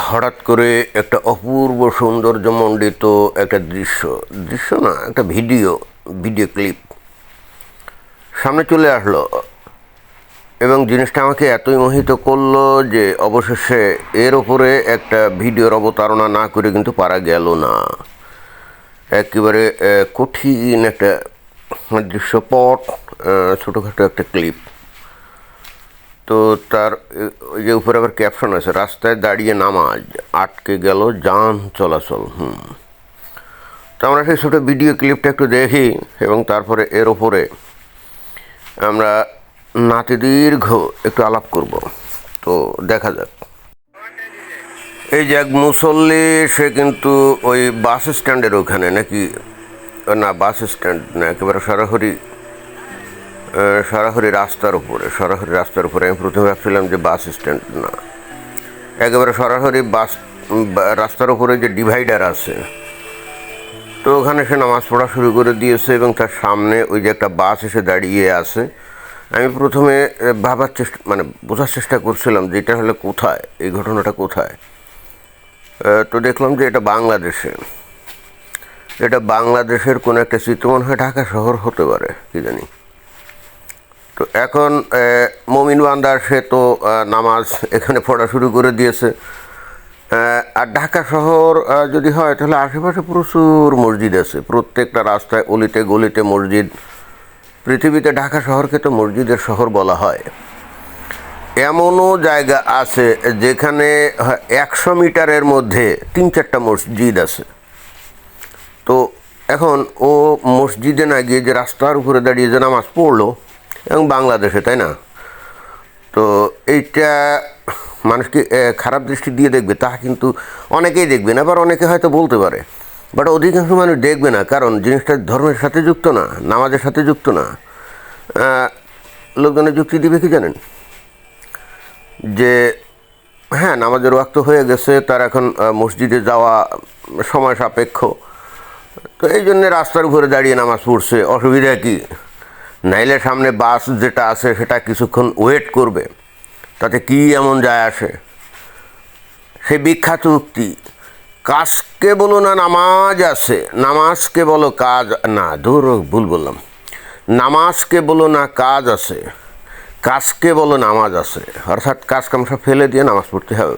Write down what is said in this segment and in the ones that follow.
হঠাৎ করে একটা অপূর্ব সৌন্দর্যমণ্ডিত একটা দৃশ্য না, একটা ভিডিও ক্লিপ সামনে চলে আসলো এবং জিনিসটা আমাকে এতই মোহিত করলো যে অবশেষে এর ওপরে একটা ভিডিওর অবতারণা না করে কিন্তু পারা গেল না। একেবারে কঠিন একটা দৃশ্যপট, ছোটোখাটো একটা ক্লিপ। তো তার ওই যে উপরে আবার ক্যাপশন আছে, রাস্তায় দাঁড়িয়ে নামাজ, আটকে গেল যান চলাচল। তো আমরা সেই ছোটো ভিডিও ক্লিপটা একটু দেখি এবং তারপরে এর ওপরে আমরা নাতি দীর্ঘ একটু আলাপ করব। তো দেখা যাক। এই যে এক মুসল্লি, সে কিন্তু ওই বাস স্ট্যান্ডের ওখানে নাকি, না বাস স্ট্যান্ড না, একেবারে সরাসরি রাস্তার উপরে। আমি প্রথমে ভাবছিলাম যে বাস স্ট্যান্ড, না, একেবারে সরাসরি রাস্তার উপরে যে ডিভাইডার আছে, তো ওখানে সে নামাজ পড়া শুরু করে দিয়েছে এবং তার সামনে ওই যে একটা বাস এসে দাঁড়িয়ে আছে। আমি প্রথমে বোঝার চেষ্টা করছিলাম যে এটা হলে কোথায়, এই ঘটনাটা কোথায়। তো দেখলাম যে এটা বাংলাদেশের কোনো একটা চিত্র, মনে হয় ঢাকা শহর হতে পারে, কি জানি। তো এখন মমিন বান্দার সে তো নামাজ এখানে পড়া শুরু করে দিয়েছে। আর ঢাকা শহর যদি হয় তাহলে আশেপাশে প্রচুর মসজিদ আছে, প্রত্যেকটা রাস্তায় অলিতে গলিতে মসজিদ। পৃথিবীতে ঢাকা শহরকে তো মসজিদের শহর বলা হয়। এমনও জায়গা আছে যেখানে 100 মিটারের মধ্যে 3-4টা মসজিদ আছে। তো এখন ও মসজিদে না গিয়ে যে রাস্তার উপরে দাঁড়িয়ে যে নামাজ পড়লো, এবং বাংলাদেশে, তাই না? তো এইটা মানুষকে খারাপ দৃষ্টি দিয়ে দেখবে তা কিন্তু অনেকেই দেখবে না, আবার অনেকে হয়তো বলতে পারে, বাট অধিকাংশ মানুষ দেখবে না, কারণ জিনিসটা ধর্মের সাথে যুক্ত না, নামাজের সাথে যুক্ত না। লোকজনের যুক্তি দিবে কি জানেন, যে হ্যাঁ নামাজের ওয়াক্ত হয়ে গেছে, তার এখন মসজিদে যাওয়া সময় সাপেক্ষ, তো এই জন্যে রাস্তার উপরে দাঁড়িয়ে নামাজ পড়ছে, অসুবিধা কি? নাইলে সামনে বাস যেটা আছে সেটা কিছুক্ষণ ওয়েট করবে, তাতে কি এমন যায় আসে? সেই বিখ্যাত উক্তি, কাজকে বলো না নামাজ আছে, নামাজকে বলো কাজ না, ভুল বললাম, নামাজকে বলো না কাজ আছে, কাজকে বলো নামাজ আছে। অর্থাৎ কাজ কামসা ফেলে দিয়ে নামাজ পড়তে হবে,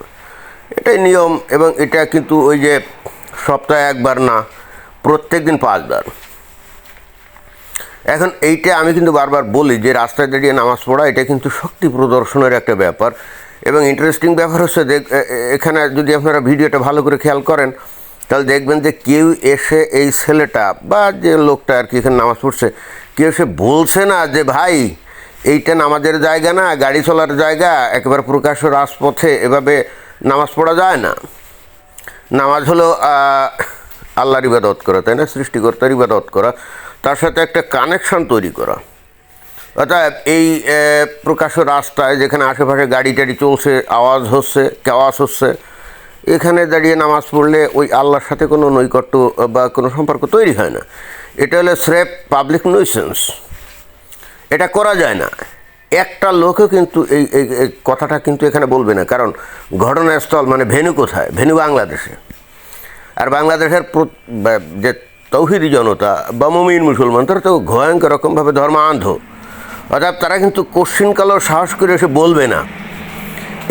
এটাই নিয়ম। এবং এটা কিন্তু ওই যে সপ্তাহে একবার না, প্রত্যেক দিন 5 বার। এখন এইটা আমি কিন্তু বারবার বলি যে রাস্তায় দাঁড়িয়ে নামাজ পড়া এটা কিন্তু শক্তি প্রদর্শনের একটা ব্যাপার। এবং ইন্টারেস্টিং ব্যাপার হচ্ছে, এখানে যদি আপনারা ভিডিওটা ভালো করে খেয়াল করেন তাহলে দেখবেন যে কেউ এসে এই ছেলেটা বা যে লোকটা আর কি এখানে নামাজ পড়ছে, কেউ এসে বলছে না যে ভাই এইটা নামাজের জায়গা না, গাড়ি চলার জায়গা, একেবারে প্রকাশ্য রাজপথে এভাবে নামাজ পড়া যায় না। নামাজ হলো আল্লাহর ইবাদত করা, তাই না? সৃষ্টিকর্তার ইবাদত করা, তার সাথে একটা কানেকশন তৈরি করা। অর্থাৎ এই প্রকাশ্য রাস্তায় যেখানে আশেপাশে গাড়ি টাড়ি চলছে, আওয়াজ হচ্ছে, এখানে দাঁড়িয়ে নামাজ পড়লে ওই আল্লাহর সাথে কোনো নৈকট্য বা কোনো সম্পর্ক তৈরি হয় না। এটা হলো স্রেফ পাবলিক নিউসেন্স, এটা করা যায় না। একটা লোকও কিন্তু এই কথাটা কিন্তু এখানে বলবে না, কারণ ঘটনাস্থল মানে ভেন্যু কোথায়? ভেন্যু বাংলাদেশে। আর বাংলাদেশের যে তৌহিদি জনতা বা মুমিন মুসলমান, তারা তো ভয়ঙ্কর রকমভাবে ধর্মান্ধ। অর্থাৎ তারা কিন্তু কোশ্চিনকালেও সাহস করে এসে বলবে না।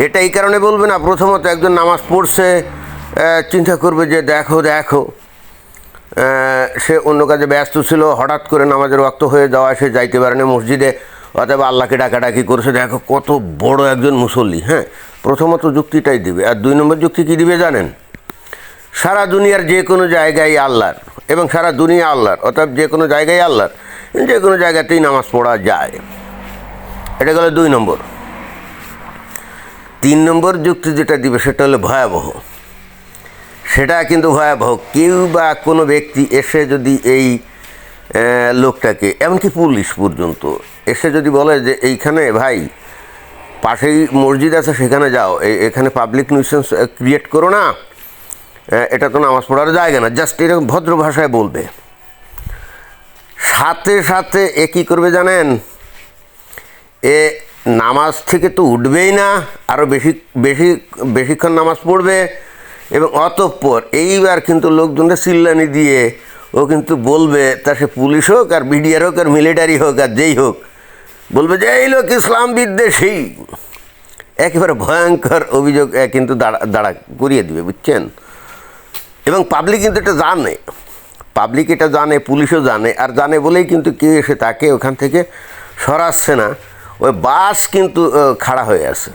এটা এই কারণে বলবে না, প্রথমত একজন নামাজ পড়ছে, চিন্তা করবে যে দেখো সে অন্য কাজে ব্যস্ত ছিল, হঠাৎ করে নামাজের ওয়াক্ত হয়ে যাওয়া, সে যাইতে পারেনি মসজিদে, অথবা আল্লাহকে ডাকাডাকি করেছে, দেখো কত বড় একজন মুসল্লি। হ্যাঁ, প্রথমত যুক্তিটাই দিবে। আর 2 নম্বর যুক্তি কী দিবে জানেন? সারা দুনিয়ার যে কোনো জায়গায় আল্লাহর, এবং সারা দুনিয়া আল্লাহর, অর্থাৎ যে কোনো জায়গায় আল্লাহর, যে কোনো জায়গাতেই নামাজ পড়া যায়। এটা গেল 2 নম্বর। 3 নম্বর যুক্তি যেটা দিবে সেটা হলো ভয়াবহ। সেটা কিন্তু ভয়াবহ। কেউ বা কোনো ব্যক্তি এসে যদি এই লোকটাকে, এমনকি পুলিশ পর্যন্ত এসে যদি বলে যে এইখানে ভাই পাশেই মসজিদ আছে, সেখানে যাও, এখানে পাবলিক নিউসেন্স ক্রিয়েট করো না, এটা তো নামাজ পড়ার জায়গা না, জাস্ট এরকম ভদ্র ভাষায় বলবে, সাথে সাথে এ কী করবে জানেন? নামাজ থেকে তো উঠবেই না, আরও বেশিক্ষণ নামাজ পড়বে, এবং অতঃপর এইবার কিন্তু লোকজনরা চিল্লানি দিয়ে ও কিন্তু বলবে, তা সে পুলিশ হোক আর বিডিআর হোক আর মিলিটারি হোক আর যেই হোক, বলবে যে এই লোক ইসলাম বিদ্বেষী। একেবারে ভয়ঙ্কর অভিযোগ কিন্তু দাঁড়া করিয়ে দিবে, বুঝছেন। এবং পাবলিক কিন্তু এটা জানে, পাবলিক এটা জানে, পুলিশও জানে, আর জানে বলেই কিন্তু কেউ এসে তাকে ওখান থেকে সরাচ্ছে না। ওই বাস কিন্তু খাড়া হয়ে আছে,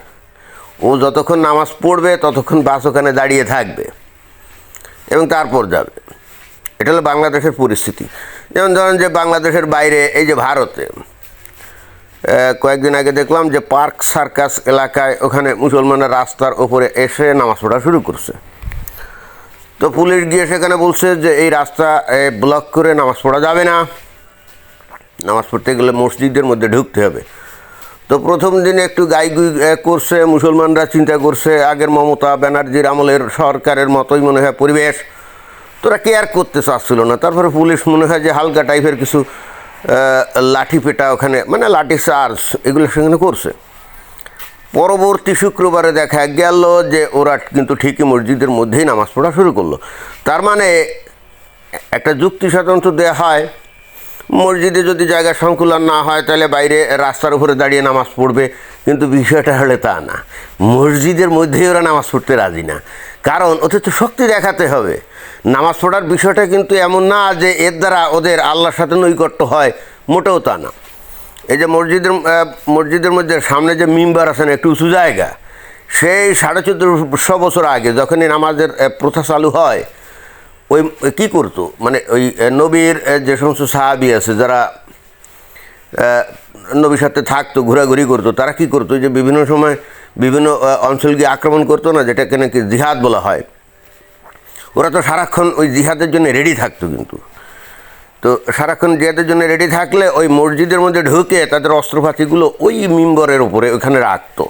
ও যতক্ষণ নামাজ পড়বে ততক্ষণ বাস ওখানে দাঁড়িয়ে থাকবে এবং তারপর যাবে। এটা হলো বাংলাদেশের পরিস্থিতি। যেমন ধরেন যে বাংলাদেশের বাইরে এই যে ভারতে কয়েকদিন আগে দেখলাম যে পার্ক সার্কাস এলাকায় ওখানে মুসলমানরা রাস্তার ওপরে এসে নামাজ পড়া শুরু করছে। তো পুলিশ গিয়ে সেখানে বলছে যে এই রাস্তা ব্লক করে নামাজ পড়া যাবে না, নামাজ পড়তে গেলে মসজিদের মধ্যে ঢুকতে হবে। তো প্রথম দিনে একটু গাইগুই করছে, মুসলমানরা চিন্তা করছে আগের মমতা ব্যানার্জির আমলের সরকারের মতোই মনে হয় পরিবেশ, তোরা কেয়ার করতে চাচ্ছিল না। তারপরে পুলিশ মনে হয় যে হালকা টাইপের কিছু লাঠি পেটা ওখানে, মানে লাঠি চার্জ এগুলো সেখানে করছে। পরবর্তী শুক্রবারে দেখা গেল যে ওরা কিন্তু ঠিকই মসজিদের মধ্যেই নামাজ পড়া শুরু করলো। তার মানে একটা যুক্তি সাধারণত দেওয়া হয়, মসজিদে যদি জায়গা সংকুলন না হয় তাহলে বাইরে রাস্তার উপরে দাঁড়িয়ে নামাজ পড়বে, কিন্তু বিষয়টা হলে তা না, মসজিদের মধ্যেই ওরা নামাজ পড়তে রাজি না, কারণ ওদের তো শক্তি দেখাতে হবে। নামাজ পড়ার বিষয়টা কিন্তু এমন না যে এর দ্বারা ওদের আল্লাহর সাথে নৈকট্য হয়, মোটেও তা না। এই যে মসজিদের মধ্যে সামনে যে মিম্বার আছে না, একটু উঁচু জায়গা, সেই 1450 বছর আগে যখনই নামাজের প্রথা চালু হয়, ওই কী করতো, মানে ওই নবীর যে সমস্ত সাহাবী আছে যারা নবীর সাথে থাকতো, ঘোরাঘুরি করতো, তারা কী করতো, যে বিভিন্ন সময় বিভিন্ন অঞ্চল গিয়ে আক্রমণ করতো না, যেটাকে নাকি জিহাদ বলা হয়। ওরা তো সারাক্ষণ ওই জিহাদের জন্য রেডি থাকতো, কিন্তু তো সারাক্ষণ জিহাদের জন্য রেডি থাকলে ওই মসজিদের মধ্যে ঢুকে তাদের অস্ত্রপাতিগুলো ওই মিম্বরের উপরে ওখানে রাখতো,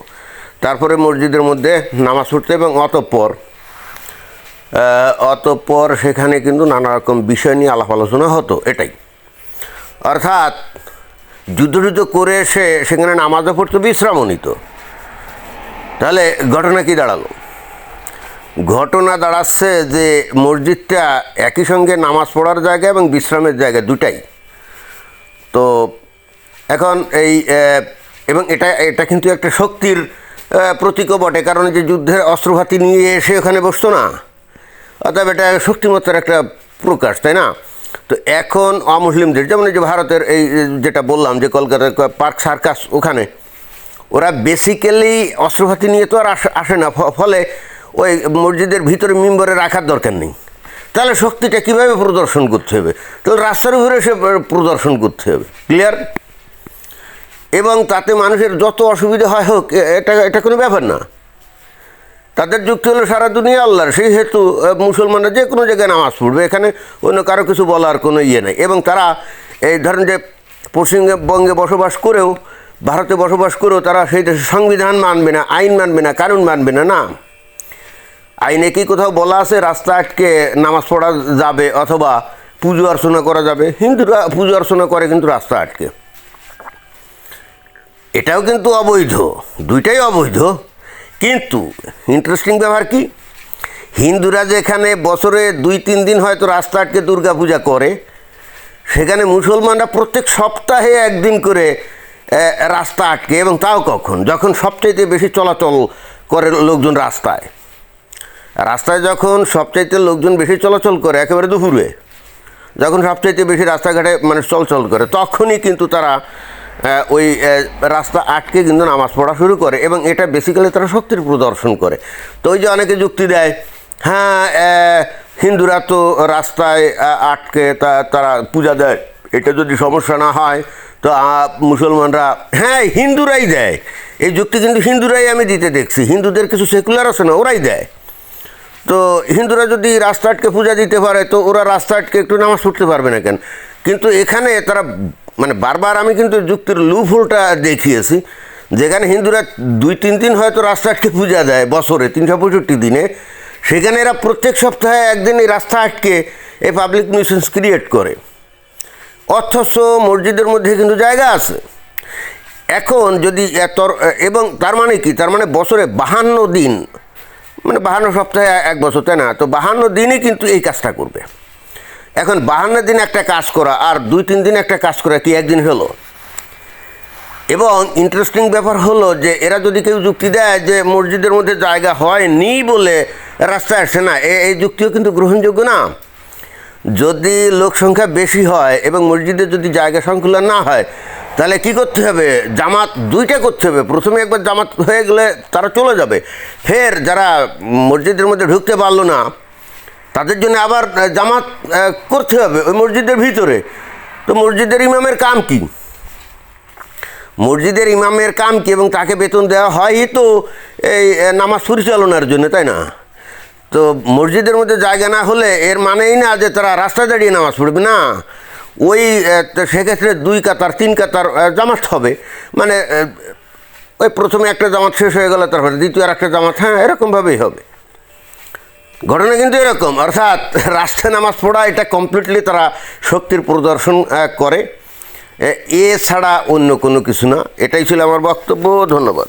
তারপরে মসজিদের মধ্যে নামাজ পড়তো এবং অতঃপর সেখানে কিন্তু নানা রকম বিষয় নিয়ে আলাপ আলোচনা হতো। এটাই অর্থাৎ যুদ্ধ করে সেখানে নামাজও পড়তো, বিশ্রামও নিত। তাহলে ঘটনা কি দাঁড়ালো? ঘটনা দাঁড়াচ্ছে যে মসজিদটা একই সঙ্গে নামাজ পড়ার জায়গা এবং বিশ্রামের জায়গা দুটাই। তো এখন এবং এটা কিন্তু একটা শক্তির প্রতীকও বটে, কারণ যে যুদ্ধের অস্ত্রপাতি নিয়ে এসে ওখানে বসতো না, অর্থাৎ এটা শক্তিমত্তার একটা প্রকাশ, তাই না? তো এখন অমুসলিমদের, যেমন এই যে ভারতের এই যেটা বললাম যে কলকাতার পার্ক সার্কাস, ওখানে ওরা বেসিক্যালি অস্ত্রপাতি নিয়ে তো আর আসে না, ফলে ওই মসজিদের ভিতরে মিম্বরে রাখার দরকার নেই। তাহলে শক্তিটা কীভাবে প্রদর্শন করতে হবে? তাহলে রাস্তার উপরে এসে প্রদর্শন করতে হবে, ক্লিয়ার? এবং তাতে মানুষের যত অসুবিধা হয় হোক, এটা কোনো ব্যাপার না। তাদের যুক্তি হলো সারা দুনিয়া আল্লাহর, সেই হেতু মুসলমানরা যে কোনো জায়গায় নামাজ পড়বে, এখানে অন্য কারো কিছু বলার কোনো ইয়ে নেই। এবং তারা এই ধরেন যে পশ্চিমবঙ্গে বসবাস করেও, ভারতে বসবাস করেও তারা সেই দেশের সংবিধান মানবে না, আইন মানবে না, কানুন মানবে না। না, আইনে কি কোথাও বলা আছে রাস্তা আটকে নামাজ পড়া যাবে অথবা পুজো অর্চনা করা যাবে? হিন্দুরা পুজো অর্চনা করে কিন্তু রাস্তা আটকে, এটাও কিন্তু অবৈধ, দুইটাই অবৈধ। কিন্তু ইন্টারেস্টিং ব্যাপার কি, হিন্দুরা যেখানে বছরে 2-3 দিন হয়তো রাস্তা আটকে দুর্গা পূজা করে, সেখানে মুসলমানরা প্রত্যেক সপ্তাহে একদিন করে রাস্তা আটকে, এবং তাও কখন? যখন সবচাইতে বেশি চলাচল করে লোকজন রাস্তায় যখন সবচাইতে লোকজন বেশি চলাচল করে, একেবারে দুপুরে যখন সবচাইতে বেশি রাস্তাঘাটে মানুষ চলাচল করে, তখনই কিন্তু তারা ওই রাস্তা আটকে কিন্তু নামাজ পড়া শুরু করে। এবং এটা বেসিক্যালি তারা শক্তির প্রদর্শন করে। তো ওই যে অনেকে যুক্তি দেয়, হ্যাঁ হিন্দুরা তো রাস্তায় আটকে তারা পূজা দেয়, এটা যদি সমস্যা না হয় তো মুসলমানরা, হ্যাঁ হিন্দুরাই দেয়, এই যুক্তি কিন্তু হিন্দুরাই আমি দিতে দেখছি। হিন্দুদের কিছু সেকুলার আছে না, ওরাই দেয়। তো হিন্দুরা যদি রাস্তা আটকে পূজা দিতে পারে, তো ওরা রাস্তা আটকে একটু নামাজ পড়তে পারবে না কেন? কিন্তু এখানে তারা মানে বারবার আমি কিন্তু যুক্তির লুপহোলটা দেখিয়েছি, যেখানে হিন্দুরা 2-3 দিন হয়তো রাস্তা আটকে পূজা দেয় বছরে 365 দিনে, সেখানে এরা প্রত্যেক সপ্তাহে একদিন এই রাস্তা আটকে এই পাবলিক নিউসেন্স ক্রিয়েট করে, অথচ মসজিদের মধ্যে কিন্তু জায়গা আছে। এখন যদি এবং তার মানে কি, তার মানে বছরে 52 দিন মানে 52 সপ্তাহে 1 বছর, তাই না? তো 52 দিনই কিন্তু এই কাজটা করবে। এখন 52 দিন একটা কাজ করা আর 2-3 দিন একটা কাজ করা কি একদিন হলো? এবং ইন্টারেস্টিং ব্যাপার হলো যে এরা যদি কেউ যুক্তি দেয় যে মসজিদের মধ্যে জায়গা হয়নি বলে রাস্তায় আসে না, এই যুক্তিও কিন্তু গ্রহণযোগ্য না। যদি লোক সংখ্যা বেশি হয় এবং মসজিদে যদি জায়গা সংকুলন না হয়, তাহলে কি করতে হবে? জামাত 2টা করতে হবে। প্রথমে একবার জামাত হয়ে গেলে তারা চলে যাবে, ফের যারা মসজিদের মধ্যে ঢুকতে পারলো না তাদের জন্য আবার জামাত করতে হবে ওই মসজিদের ভিতরে। তো মসজিদের ইমামের কাম কি? মসজিদের ইমামের কাম কি? এবং তাকে বেতন দেওয়া হয়ই তো এই নামাজ পরিচালনার জন্য, তাই না? তো মসজিদের মধ্যে জায়গা না হলে এর মানেই না যে তারা রাস্তায় দাঁড়িয়ে নামাজ পড়বে না। ওই সেক্ষেত্রে 2 কাতার 3 কাতার জামাত হবে। মানে ওই প্রথমে একটা জামাত শেষ হয়ে গেল, তারপরে দ্বিতীয় আর একটা জামাত, হ্যাঁ, এরকমভাবেই হবে। ঘটনা কিন্তু এরকম, অর্থাৎ রাস্তায় নামাজ পড়া এটা কমপ্লিটলি তারা শক্তির প্রদর্শন করে, এ ছাড়া অন্য কোনো কিছু না। এটাই ছিল আমার বক্তব্য। ধন্যবাদ।